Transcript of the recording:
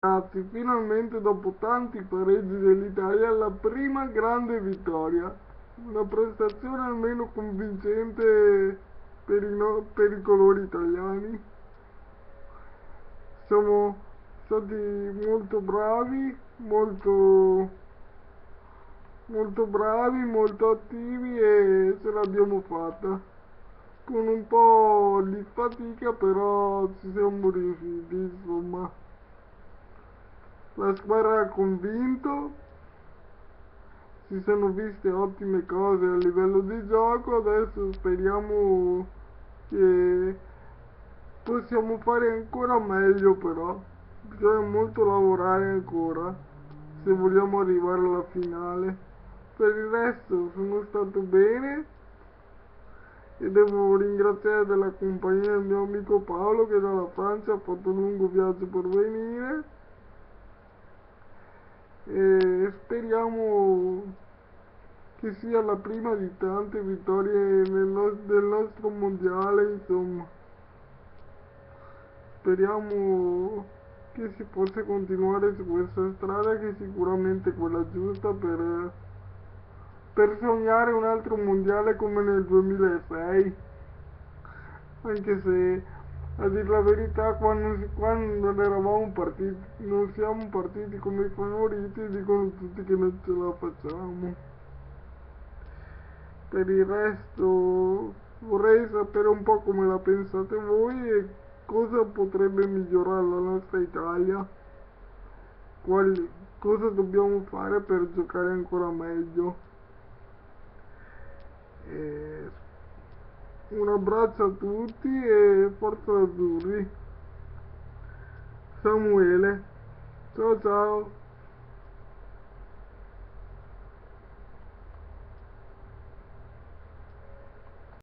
Ragazzi, finalmente dopo tanti pareggi dell'Italia la prima grande vittoria. Una prestazione almeno convincente per i colori italiani. Siamo stati molto bravi, molto bravi, molto attivi e ce l'abbiamo fatta. Con un po' di fatica però ci siamo riusciti, insomma. La squadra ha convinto, si sono viste ottime cose a livello di gioco, adesso speriamo che possiamo fare ancora meglio però. Bisogna molto lavorare ancora se vogliamo arrivare alla finale. Per il resto sono stato bene e devo ringraziare della compagnia il mio amico Paolo che dalla Francia ha fatto un lungo viaggio per venire e speriamo che sia la prima di tante vittorie del nostro mondiale, insomma. Speriamo che si possa continuare su questa strada che è sicuramente quella giusta per sognare un altro mondiale come nel 2006, anche se a dir la verità quando eravamo partiti, non siamo partiti come i favoriti, dicono tutti che non ce la facciamo. Per il resto vorrei sapere un po' come la pensate voi e cosa potrebbe migliorare la nostra Italia, quali, cosa dobbiamo fare per giocare ancora meglio. E un abbraccio a tutti e forza azzurri. Samuele, ciao ciao.